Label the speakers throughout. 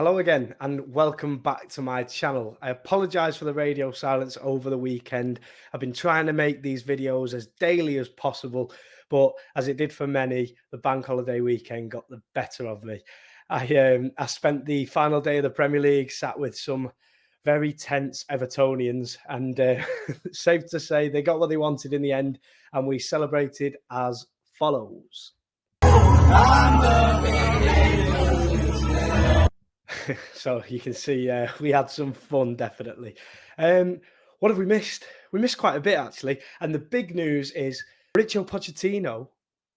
Speaker 1: Hello again and welcome back to my channel. I apologize for the radio silence over the weekend. I've been trying to make these videos as daily as possible, but as it did for many, the bank holiday weekend got the better of me. I spent the final day of the Premier League sat with some very tense Evertonians, and safe to say they got what they wanted in the end, and we celebrated as follows. So you can see we had some fun, definitely. What have we missed? We missed quite a bit, actually. And the big news is Mauricio Pochettino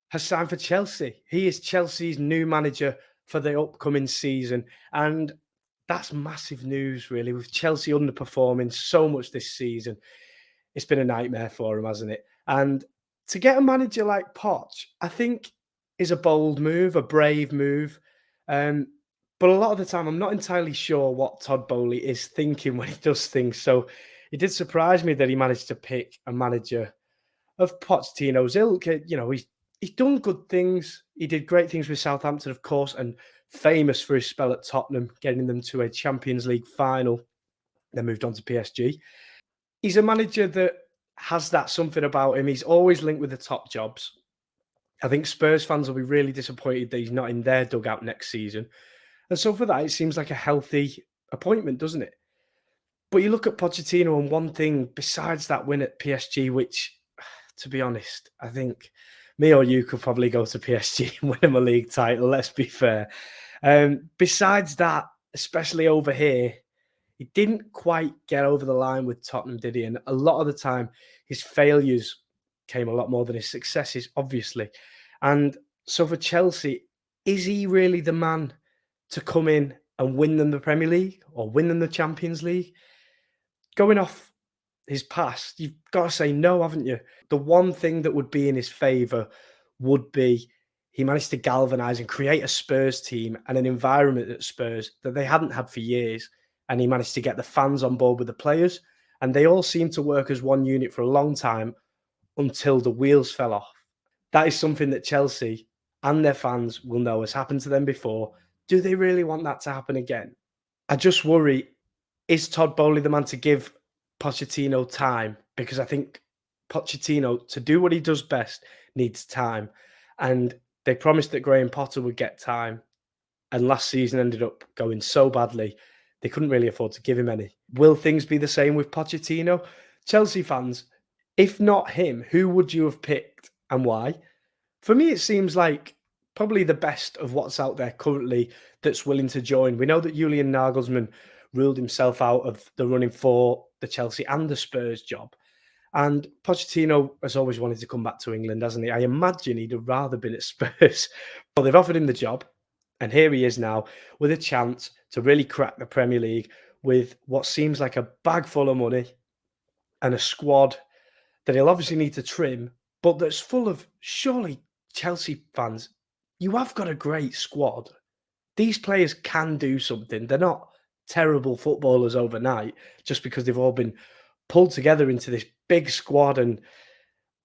Speaker 1: has signed for Chelsea. He is Chelsea's new manager for the upcoming season. And that's massive news, really, with Chelsea underperforming so much this season. It's been a nightmare for him, hasn't it? And to get a manager like Poch, I think is a bold move, a brave move. Um, but a lot of the time, I'm not entirely sure what Todd Boehly is thinking when he does things. So it did surprise me that he managed to pick a manager of Pochettino's ilk. He's done good things. He did great things with Southampton, of course, and famous for his spell at Tottenham, getting them to a Champions League final. Then moved on to PSG. He's a manager that has that something about him. He's always linked with the top jobs. I think Spurs fans will be really disappointed that he's not in their dugout next season. And so for that, it seems like a healthy appointment, doesn't it? But you look at Pochettino, and one thing besides that win at PSG, which, to be honest, I think me or you could probably go to PSG and win him a league title, let's be fair. Besides that, especially over here, he didn't quite get over the line with Tottenham, did he? And a lot of the time, his failures came a lot more than his successes, obviously. And so for Chelsea, is he really the man to come in and win them the Premier League or win them the Champions League? Going off his past, you've got to say no, haven't you? The one thing that would be in his favour would be he managed to galvanise and create a Spurs team and an environment at Spurs that they hadn't had for years. And he managed to get the fans on board with the players. And they all seemed to work as one unit for a long time until the wheels fell off. That is something that Chelsea and their fans will know has happened to them before. Do they really want that to happen again? I just worry, is Todd Boehly the man to give Pochettino time? Because I think Pochettino, to do what he does best, needs time. And they promised that Graham Potter would get time. And last season ended up going so badly, they couldn't really afford to give him any. Will things be the same with Pochettino? Chelsea fans, if not him, who would you have picked and why? For me, it seems like probably the best of what's out there currently that's willing to join. We know that Julian Nagelsmann ruled himself out of the running for the Chelsea and the Spurs job. And Pochettino has always wanted to come back to England, hasn't he? I imagine he'd have rather been at Spurs. But they've offered him the job. And here he is now with a chance to really crack the Premier League with what seems like a bag full of money and a squad that he'll obviously need to trim, but that's full of, surely, Chelsea fans, you have got a great squad. These players can do something. They're not terrible footballers overnight just because they've all been pulled together into this big squad. And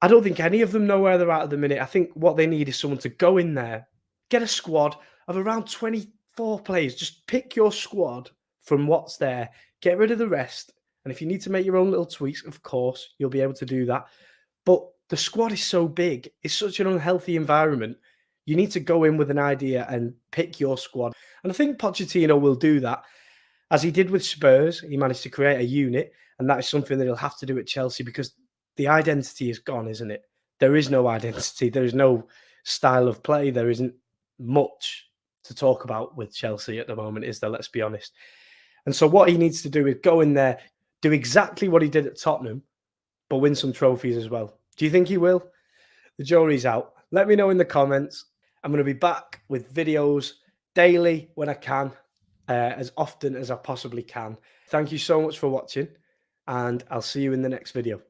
Speaker 1: I don't think any of them know where they're at the minute. I think what they need is someone to go in there, get a squad of around 24 players. Just pick your squad from what's there, get rid of the rest. And if you need to make your own little tweaks, of course, you'll be able to do that. But the squad is so big. It's such an unhealthy environment. You need to go in with an idea and pick your squad. And I think Pochettino will do that. As he did with Spurs, he managed to create a unit. And that is something that he'll have to do at Chelsea because the identity is gone, isn't it? There is no identity. There is no style of play. There isn't much to talk about with Chelsea at the moment, is there? Let's be honest. And so what he needs to do is go in there, do exactly what he did at Tottenham, but win some trophies as well. Do you think he will? The jury's out. Let me know in the comments. I'm going to be back with videos daily when I can, as often as I possibly can. Thank you so much for watching, and I'll see you in the next video.